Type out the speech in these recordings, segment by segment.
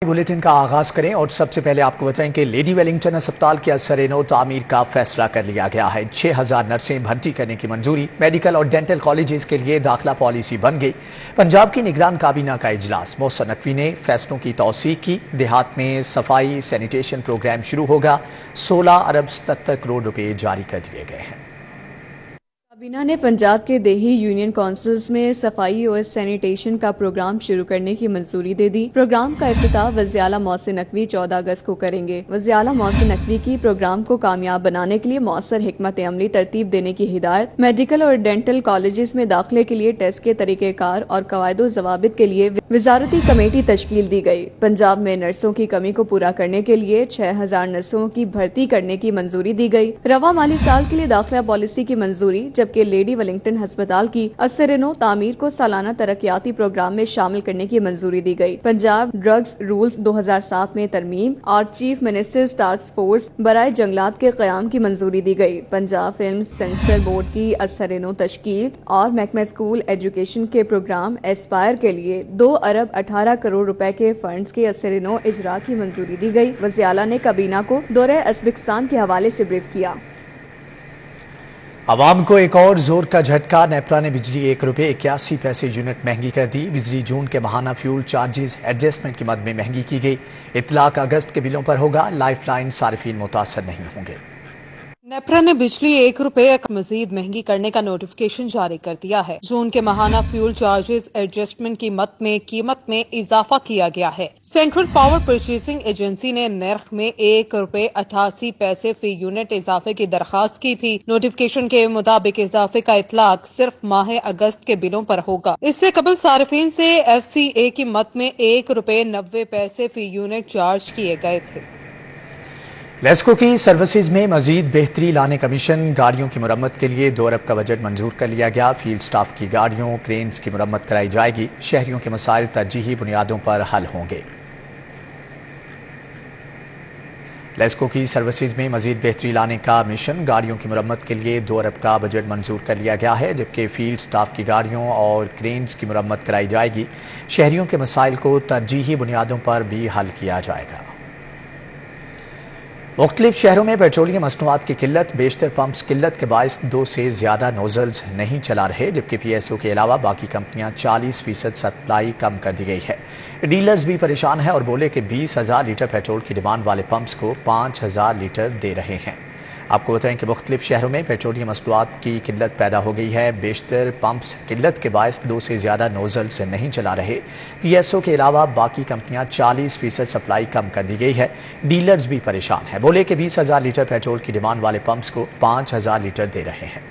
Bulletin का आगाज करें और सबसे पहले आपको बताएं कि लेडी वेलिंगटन अस्पताल के असर-ए-नौ तामीर का फैसला कर लिया गया है। 6000 नर्सें भर्ती करने की मंजूरी। मेडिकल और डेंटल कॉलेजेस के लिए दाखिला पॉलिसी बन गई। पंजाब की निगरान काबीना का इजलास। मोहसिन नकवी ने फैसलों की तौसीक की। देहात में सफाई सैनिटेशन प्रोग्राम शुरू होगा। 16 अरब 77 करोड़ रुपए जारी कर दिए गए हैं। काबीना ने पंजाब के देही यूनियन काउंसिल्स में सफाई और सैनिटेशन का प्रोग्राम शुरू करने की मंजूरी दे दी। प्रोग्राम का इफ्तिताह वज़ीर आला मोहसिन नकवी 14 अगस्त को करेंगे। वज़ीर आला मोहसिन नकवी की प्रोग्राम को कामयाब बनाने के लिए मौसर हिकमत अमली तरतीब देने की हिदायत। मेडिकल और डेंटल कॉलेजेस में दाखिले के लिए टेस्ट के तरीक़ेकार और कवायद ज़वाबित के लिए वजारती कमेटी तश्कील दी गई। पंजाब में नर्सों की कमी को पूरा करने के लिए 6000 नर्सों की भर्ती करने की मंजूरी दी गई। रवा माली साल के लिए दाखिला पॉलिसी की मंजूरी, जबकि लेडी वेलिंगटन अस्पताल की असर-ए-नौ तामीर को सालाना तरक्याती प्रोग्राम में शामिल करने की मंजूरी दी गई। पंजाब ड्रग्स रूल्स 2007 में तरमीम और चीफ मिनिस्टर्स टास्क फोर्स बराए जंगलात के क़याम की मंजूरी दी गई। पंजाब फिल्म सेंसर बोर्ड की असर-ए-नौ तश्कील और महकमा स्कूल एजुकेशन के प्रोग्राम एस्पायर के लिए 2 अरब 18 करोड़ रुपए के फंड्स के असर-ए-नौ इजरा की मंजूरी दी गई। वज़ीर आला ने काबीना को दौरे उज़्बेकिस्तान के हवाले से ब्रीफ किया। आवाम को एक और जोर का झटका। नेपरा ने बिजली 1 रुपये 81 पैसे यूनिट महंगी कर दी। बिजली जून के माहाना फ्यूल चार्जेस एडजस्टमेंट की मद में महंगी की गई। इतलाक अगस्त के बिलों पर होगा। लाइफ लाइन सारिफीन मुतासर नहीं होंगे। नेपरा ने बिजली 1 रुपये मजीद महंगी करने का नोटिफिकेशन जारी कर दिया है। जून के माहाना फ्यूल चार्जेस एडजस्टमेंट की कीमत में इजाफा किया गया है। सेंट्रल पावर परचेसिंग एजेंसी ने नर्ख में 1 रुपये 88 पैसे फी यूनिट इजाफे की दरखास्त की थी। नोटिफिकेशन के मुताबिक इजाफे का इतलाक सिर्फ माह अगस्त के बिलों पर होगा। इससे कबल सार्फिन से FCA की मद में 1 रुपये 90 पैसे फी यूनिट चार्ज किए गए थे। लेस्को की सर्विसेज में मजीद बेहतरी लाने का मिशन। गाड़ियों की मुरम्मत के लिए 2 अरब का बजट मंजूर कर लिया गया। फील्ड स्टाफ की गाड़ियों क्रेन्स की मुरम्मत कराई जाएगी। शहरियों के मसाइल तरजीही बुनियादों पर हल होंगे। लेस्को की सर्विसेज में मजीद बेहतरी लाने का मिशन। गाड़ियों की मुरम्मत के लिए 2 अरब का बजट मंजूर कर लिया गया है, जबकि फील्ड स्टाफ की गाड़ियों और क्रेन्स की मुरम्मत कराई जाएगी। शहरियों के मसाइल को तरजीही बुनियादों पर भी हल किया जाएगा। मुख्तलिफ शहरों में पेट्रोलियम मसनूआत की किल्लत। बेशतर पंप्स किल्लत के बायस 2 से ज्यादा नोजल्स नहीं चला रहे, जबकि PSO के अलावा बाकी कंपनियां 40% सप्लाई कम कर दी गई है। डीलर्स भी परेशान हैं और बोले कि 20,000 लीटर पेट्रोल की डिमांड वाले पंप्स को 5,000 लीटर दे रहे हैं। आपको बताएं कि मुख्तलिफ शहरों में पेट्रोलियम मसनूआत की किल्लत पैदा हो गई है। बेशतर पंप्स किल्लत के बायस 2 से ज्यादा नोजल से नहीं चला रहे। PSO के अलावा बाकी कंपनियां 40% सप्लाई कम कर दी गई है। डीलर्स भी परेशान हैं, बोले कि 20,000 लीटर पेट्रोल की डिमांड वाले पंप्स को 5,000 लीटर दे रहे हैं।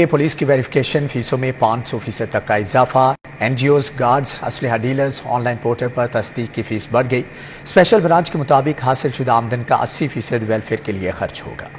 पुलिस की वेरिफिकेशन फीसों में 500% तक का इजाफा। NGOs, गार्ड्स, असलहा डीलर्स ऑनलाइन पोर्टल पर तस्दीक की फीस बढ़ गई। स्पेशल ब्रांच के मुताबिक हासिल शुदा आमदन का 80% वेलफेयर के लिए खर्च होगा।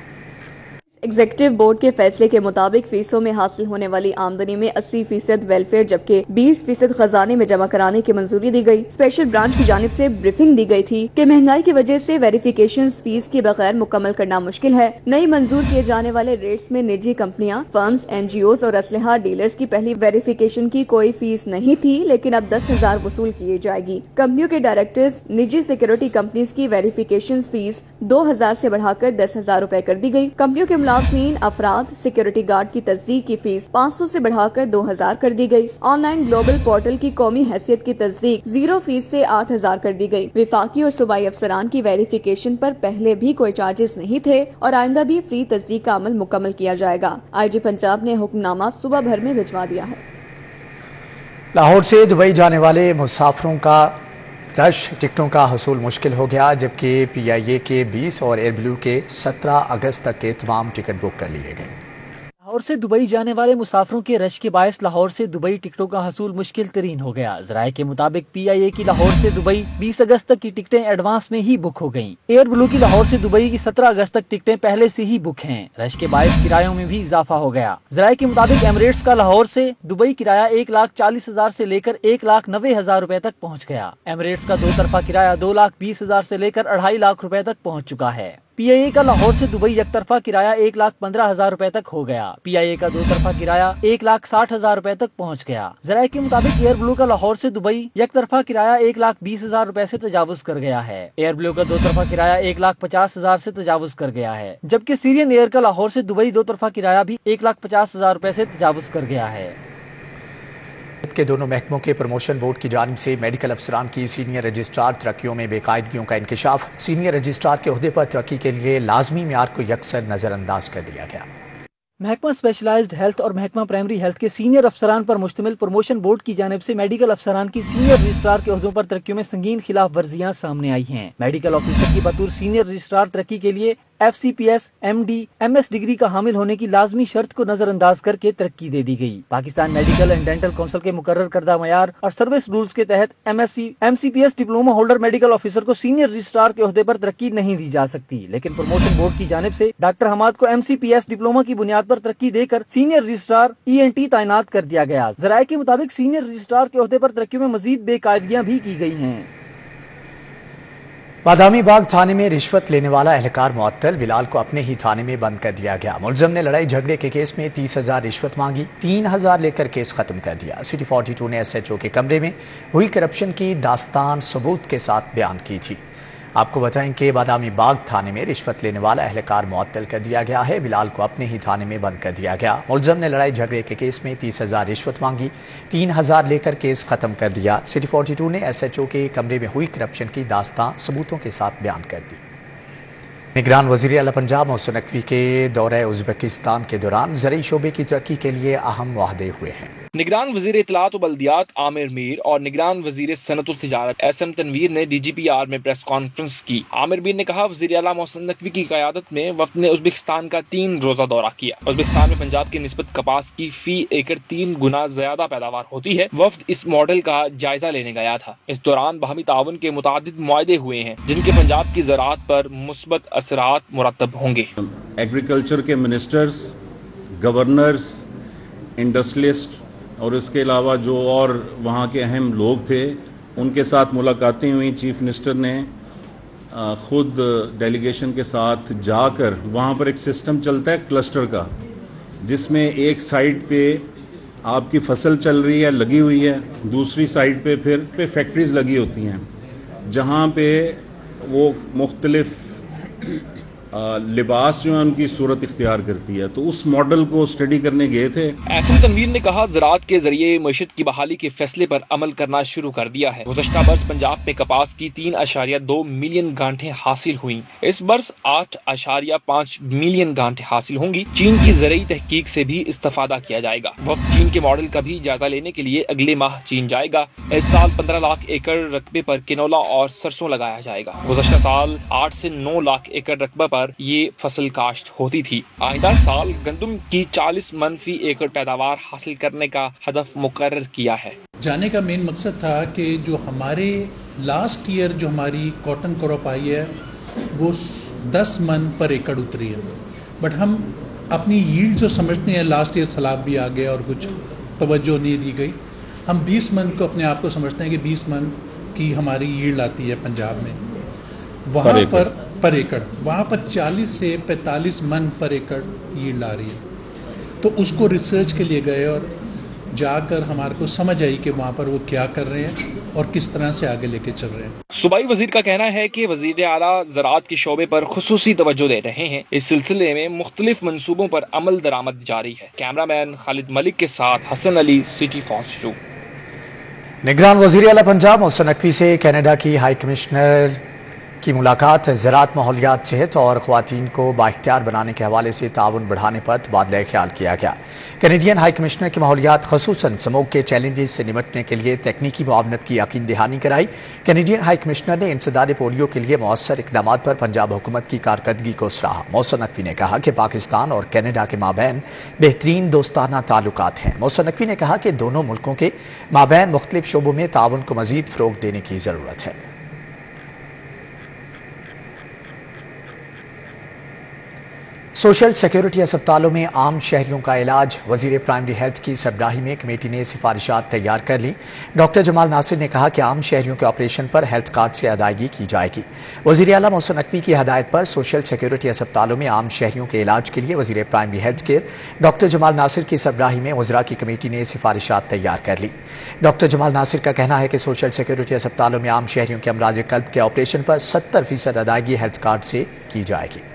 एग्जीक्यूटिव बोर्ड के फैसले के मुताबिक फीसों में हासिल होने वाली आमदनी में 80% वेलफेयर जबकि 20% खजाने में जमा कराने की मंजूरी दी गई। स्पेशल ब्रांच की जानिब से ब्रीफिंग दी गई थी कि महंगाई की वजह से वेरिफिकेशन फीस के बगैर मुकम्मल करना मुश्किल है। नई मंजूर किए जाने वाले रेट्स में निजी कंपनियां, फर्म्स, NGOs और असलहा डीलर्स की पहली वेरिफिकेशन की कोई फीस नहीं थी, लेकिन अब 10,000 वसूल की जाएगी। कंपनियों के डायरेक्टर्स, निजी सिक्योरिटी कंपनीज की वेरिफिकेशन फीस 2,000 से बढ़ाकर 10,000 रुपए कर दी गई। कंपनियों के मुलाज़मीन, अफराद, सिक्योरिटी गार्ड की तस्दीक की फीस 500 से बढ़ाकर 2,000 कर दी गई। ऑनलाइन ग्लोबल पोर्टल की कौमी हैसियत की तस्दीक 0 फीस से 8,000 कर दी गई। विफाकी और सूबाई अफसरान की वेरिफिकेशन पर पहले भी कोई चार्जेस नहीं थे और आइंदा भी फ्री तस्दीक का अमल मुकम्मल किया जाएगा। IG पंजाब ने हुक्मनामा सुबह भर में भिजवा दिया है। लाहौर से दुबई जाने वाले मुसाफिरों का रश टिकटों का हसूल मुश्किल हो गया, जबकि PIA के 20 और एयर ब्लू के 17 अगस्त तक के तमाम टिकट बुक कर लिए गए। लाहौर से दुबई जाने वाले मुसाफिरों के रश के बायस लाहौर से दुबई टिकटों का हसूल मुश्किल तरीन हो गया। जराये के मुताबिक PIA की लाहौर से दुबई 20 अगस्त तक की टिकटें एडवांस में ही बुक हो गयी। एयर ब्लू की लाहौर से दुबई की 17 अगस्त तक टिकटें पहले से ही बुक हैं। रश के बायस किरायों में भी इजाफा हो गया। जराये के मुताबिक एमिरेट्स का लाहौर से दुबई किराया 1,40,000 से लेकर 1,90,000 रुपए तक पहुँच गया। एमिरेट्स का 2 तरफा किराया 2,20,000 से लेकर 2.5 लाख रुपए तक पहुँच चुका है। PIA کا لاہور سے دبئی یک طرفہ کرایہ 1,15,000 روپے تک ہو گیا. PIA کا دو طرفہ کرایہ 1,60,000 روپے تک پہنچ گیا. ذرائع کے مطابق ایئر بلو کا لاہور سے دبئی یک طرفہ کرایہ 1,20,000 روپے سے تجاوز کر گیا ہے. ایئر بلو کا دو طرفہ کرایہ 1,50,000 سے تجاوز کر گیا ہے، جبکہ سیرین ایئر کا لاہور سے دبئی دو طرفہ کرایہ بھی 1,50,000 روپے سے تجاوز کر گیا ہے. کے دونوں محکموں کے پروموشن بورڈ کی جانب سے میڈیکل افسران کی سینئر رجسٹرار ترقیوں میں بے قاعدگیوں کا انکشاف. سینئر رجسٹرار کے عہدے پر ترقی کے لیے لازمی معیار کو یکسر نظر انداز کر دیا گیا. محکمہ اسپیشلائزڈ ہیلتھ اور محکمہ پرائمری ہیلتھ کے سینئر افسران پر مشتمل پروموشن بورڈ کی جانب سے میڈیکل افسران کی سینئر رجسٹرار کے عہدوں پر ترقیوں میں سنگین خلاف ورزیاں سامنے آئی ہیں. میڈیکل آفیسر کی بطور سینئر رجسٹرار ترقی کے لیے FCPS MD MS ڈگری کا حامل ہونے کی لازمی شرط کو نظر انداز کر کے ترقی دے دی گئی. Pakistan medical and dental council کے مقرر کردہ معیار اور سروس رولز کے تحت MCPS diploma holder medical officer کو سینئر رجسٹرار کے عہدے پر ترقی نہیں دی جا سکتی، لیکن پروموشن بورڈ کی جانب سے ڈاکٹر حماد کو MCPS ڈپلوما کی بنیاد پر ترقی دے کر سینئر رجسٹرار ENT تعینات کر دیا گیا. ذرائع کے مطابق سینئر رجسٹرار کے عہدے پر ترقیوں میں مزید بے قاعدگیاں بھی کی گئی ہیں. بادامی باغ تھانے میں رشوت لینے والا اہلکار معطل. بلال کو اپنے ہی تھانے میں بند کر دیا گیا. ملزم نے لڑائی جھگڑے کے کیس میں 30,000 رشوت مانگی، 3,000 لے کر کیس ختم کر دیا. سٹی 42 نے SHO کے کمرے میں ہوئی کرپشن کی داستان ثبوت کے ساتھ بیان کی تھی. آپ کو بتائیں کہ بادامی باغ تھانے میں رشوت لینے والا اہلکار معطل کر دیا گیا ہے. بلال کو اپنے ہی تھانے میں بند کر دیا گیا. ملزم نے لڑائی جھگڑے کے کیس میں 30,000 رشوت مانگی، 3,000 لے کر کیس ختم کر دیا. سٹی 42 نے SHO کے کمرے میں ہوئی کرپشن کی داستان ثبوتوں کے ساتھ بیان کر دی. نگران وزیر اعلیٰ پنجاب محسن نقوی کے دورہ ازبکستان کے دوران زرعی شعبے کی ترقی کے لیے اہم معاہدے ہوئے ہیں. نگران وزیر اطلاعات و بلدیات عامر میر اور نگران وزیر صنعت و تجارت SM تنویر نے DGPR میں پریس کانفرنس کی. عامر میر نے کہا وزیر اعلیٰ محسن نقوی کی قیادت میں وفد نے ازبکستان کا 3 روزہ دورہ کیا. ازبکستان میں پنجاب کی نسبت کپاس کی فی ایکڑ 3 گنا زیادہ پیداوار ہوتی ہے. وفد اس ماڈل کا جائزہ لینے گیا تھا. اس دوران باہمی تعاون کے متعدد معاہدے ہوئے ہیں جن کے پنجاب کی زراعت پر مثبت اثرات مرتب ہوں گے. ایگریکلچر کے منسٹرز، گورنرز، انڈسٹریلسٹ اور اس کے علاوہ جو اور وہاں کے اہم لوگ تھے ان کے ساتھ ملاقاتیں ہوئیں. چیف منسٹر نے خود ڈیلیگیشن کے ساتھ جا کر وہاں پر ایک سسٹم چلتا ہے کلسٹر کا، جس میں ایک سائٹ پہ آپ کی فصل چل رہی ہے، لگی ہوئی ہے، دوسری سائٹ پہ پھر فیکٹریز لگی ہوتی ہیں جہاں پہ وہ مختلف لباس جو ہے ان کی صورت اختیار کرتی ہے. تو اس ماڈل کو اسٹڈی کرنے گئے تھے. SM تنویر نے کہا زراعت کے ذریعے معیشت کی بحالی کے فیصلے پر عمل کرنا شروع کر دیا ہے. گزشتہ برس پنجاب میں کپاس کی 3.2 ملین گانٹھیں حاصل ہوئیں. اس برس 8.5 ملین گانٹھیں حاصل ہوں گی. چین کی زرعی تحقیق سے بھی استفادہ کیا جائے گا. وفد چین کے ماڈل کا بھی جائزہ لینے کے لیے اگلے ماہ چین جائے گا. اس سال 15 لاکھ ایکڑ رقبے پر کنولا اور سرسوں لگایا جائے گا. گزشتہ سال 8 سے 9 لاکھ ایکڑ رقبہ پر یہ فصل کاشت ہوتی تھی. آئندہ سال گندم کی 40 من فی ایکڑ پیداوار حاصل کرنے کا ہدف مقرر کیا ہے. جانے کا مین مقصد تھا کہ جو ہمارے لاسٹ ایئر جو ہماری کاٹن کراپ آئی ہے وہ 10 من پر ایکڑ اتری ہے، بٹ ہم اپنی ییلڈ جو سمجھتے ہیں لاسٹ ایئر سیلاب بھی آ گیا اور کچھ توجہ نہیں دی گئی. ہم 20 من کو اپنے آپ کو سمجھتے ہیں کہ 20 من کی ہماری ییلڈ آتی ہے پنجاب میں. وہاں پر ایکڑ وہاں پر 40 سے 45 من پر ایکڑ ییلڈ آ رہی ہے. تو اس کو ریسرچ کے لیے گئے اور جا کر ہمارے کو سمجھ آئی کہ وہاں پر وہ کیا کر رہے ہیں اور کس طرح سے آگے لے کے چل رہے ہیں. صوبائی وزیر کا کہنا ہے کہ وزیر اعلیٰ زراعت کے شعبے پر خصوصی توجہ دے رہے ہیں. اس سلسلے میں مختلف منصوبوں پر عمل درآمد جاری ہے. کیمرہ مین خالد ملک کے ساتھ حسن علی، سٹی 42. نگران وزیر اعلیٰ پنجاب محسن نقوی سے کینیڈا کی ہائی کمشنر کی ملاقات. زراعت، ماحولیات، صحت اور خواتین کو بااختیار بنانے کے حوالے سے تعاون بڑھانے پر تبادلہ خیال کیا گیا. کینیڈین ہائی کمشنر کی ماحولیات خصوصاً سموگ کے چیلنجز سے نمٹنے کے لیے تکنیکی معاونت کی یقین دہانی کرائی. کینیڈین ہائی کمشنر نے انسداد پولیو کے لیے مؤثر اقدامات پر پنجاب حکومت کی کارکردگی کو سراہا. محسن نقوی نے کہا کہ پاکستان اور کینیڈا کے مابین بہترین دوستانہ تعلقات ہیں. محسن نقوی نے کہا کہ دونوں ملکوں کے مابین مختلف شعبوں میں تعاون کو مزید فروغ دینے کی ضرورت ہے. सोशल सिक्योरिटी अस्पतालों में आम शहरियों का इलाज। वजीर प्राइमरी हेल्थ की सरबराही में कमेटी ने सिफारिशात तैयार कर ली। डॉक्टर जमाल नासिर ने कहा कि आम शहरियों के ऑपरेशन पर हेल्थ कार्ड से अदायगी की जाएगी। वजीर आला मोहसिन नकवी की हदायत पर सोशल सिक्योरिटी अस्पतालों में आम शहरियों के इलाज के लिए वजीर primary health care doctor Jamal Nasir की सरबराही में वज़रा की कमेटी ने सिफारिशात तैयार कर ली। डॉक्टर जमाल नासिर का कहना है कि सोशल सिक्योरिटी अस्पतालों में आम शहरियों के अमराज कल्ब के ऑपरेशन पर 70% अदायगी हेल्थ कार्ड से की जाएगी।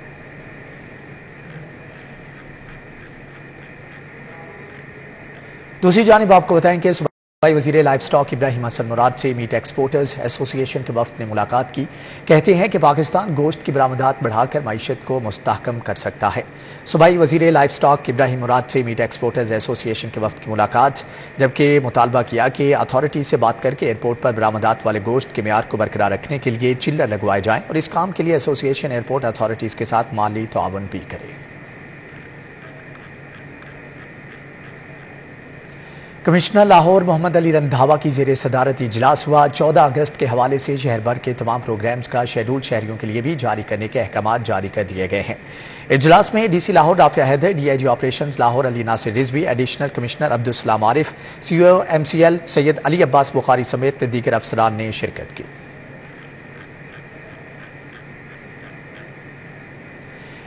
दूसरी जानिब आपको बताएं कि सूबाई वज़ीर लाइफ स्टॉक इब्राहिम हसन मुराद से मीट एक्सपोर्टर्स एसोसिएशन के वफ्द ने मुलाकात की। कहते हैं कि पाकिस्तान गोश्त की बरामदात बढ़ाकर मईशत को मुस्तहकम कर सकता है। सूबाई वज़ीर लाइफ स्टॉक इब्राहिम मुराद से मीट एक्सपोर्टर्स एसोसिएशन के वफ्द की मुलाकात, जबकि मुतालबा किया कि अथॉरिटी से बात करके एयरपोर्ट पर बरामदात वाले गोश्त के मेयार को बरकरार रखने के लिए चिल्लर लगवाए जाएँ और इस काम के लिए एसोसिएशन एयरपोर्ट अथॉरिटीज़ के साथ माली ताउन भी करे। कमिश्नर लाहौर मोहम्मद अली रंधावा की ज़ेर सदारत इजलास हुआ। 14 अगस्त के हवाले से शहर भर के तमाम प्रोग्राम्स का शेड्यूल शहरियों के लिए भी जारी करने के अहकाम जारी कर दिए गए हैं। इजलास में DC Lahore Rafia Haider, DIG operations Lahore Ali Nasir Rizvi, additional commissioner Abdul Salam Arif, CEO MCL Syed Ali Abbas Bukhari समेत दीगर अफसरान ने शिरकत की।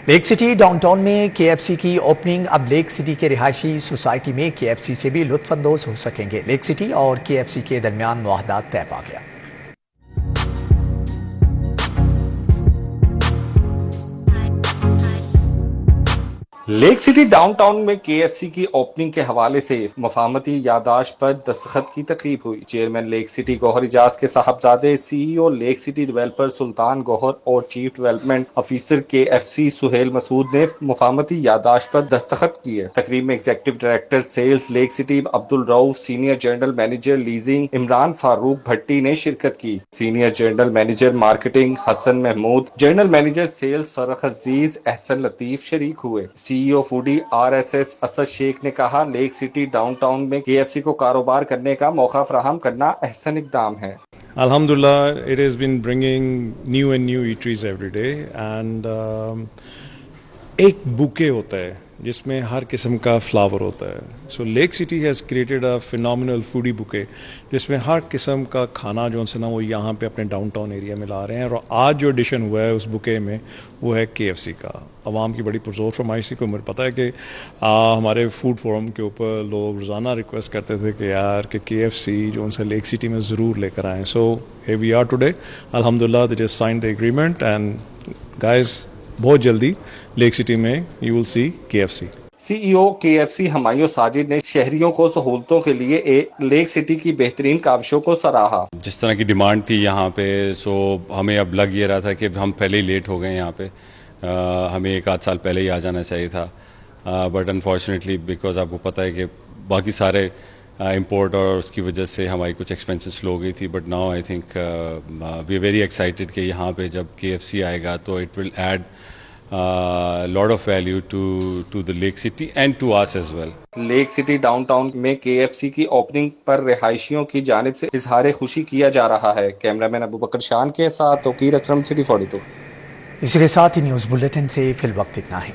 लेक सिटी डाउनटाउन में केएफसी की ओपनिंग। अब लेक सिटी के रिहायशी सोसाइटी में केएफसी से भी लुत्फानंदोज हो सकेंगे। लेक सिटी और केएफसी के दरमियान मुआहदा तय पा गया। लेक सिटी डाउनटाउन में केएफसी की ओपनिंग के हवाले से मफाहमती यादाश्त पर दस्तखत की तकरीब हुई। Chairman Lake City Gauhar Ijaz के साहबजादे, CEO Lake City developer Sultan Gauhar और chief development officer KFC Suhail Masood ने मफाहमती यादाश्त पर दस्तखत किए। तकरीब में executive director sales Lake City Abdul Rauf, senior general manager leasing Imran Farooq Bhatti ने शिरकत की। Senior general manager marketing Hassan Mahmood, general manager sales Farrukh Aziz, Ahsan Latif शरीक हुए। CEO foodie RSS Asad Sheikh ने कहा, लेक सिटी डाउनटाउन में केएफसी को कारोबार करने का मौका फराहम करना अहसन इक़दाम है। Alhamdulillah, it has been bringing new and new eateries every day and एक बुके होता है जिसमें हर किस्म का फ्लावर होता है। So Lake City has created a phenomenal foodie bouquet जिसमें हर किस्म का खाना जो है ना वो यहाँ पे अपने डाउनटाउन एरिया में ला रहे हैं। और आज जो एडिशन हुआ है उस बुके में वो है केएफसी का। आवाम की बड़ी पुरजोर फरमाइश थी। को मुझे पता है कि हमारे फूड फोरम के ऊपर लोग रोज़ाना रिक्वेस्ट करते थे कि यार कि केएफसी जो उनसे लेक सिटी में ज़रूर लेकर आएँ। So here we are today, अल्हम्दुलिल्लाह they just signed the agreement and guys बहुत जल्दी लेक सिटी में you will see KFC. CEO KFC Humayun Sajid ने शहरियों को सहूलतों के लिए लेक सिटी की बेहतरीन काविशों को सराहा। जिस तरह की डिमांड थी यहाँ पे, सो हमें अब लग ये रहा था कि हम पहले ही लेट हो गए यहाँ पे। हमें 1-8 साल पहले ही आ जाना चाहिए था, बट अनफॉर्चुनेटली बिकॉज आपको पता है कि बाकी सारे इम्पोर्ट और उसकी वजह से हमारी कुछ एक्सपेंसेस स्लो हो गई थी। But now I think we are very excited कि यहाँ पे जब केएफसी आएगा तो it will add lot of value to the Lake City and to us as well. Lake City downtown में केएफसी की ओपनिंग पर रिहायशियों की जानिब से इजहार खुशी किया जा रहा है। कैमरामैन अबू बकर शान के साथ तौकीर अकरम, सिटी 42। इसी के साथ ही न्यूज़ बुलेटिन से फिल वक्त इतना ही।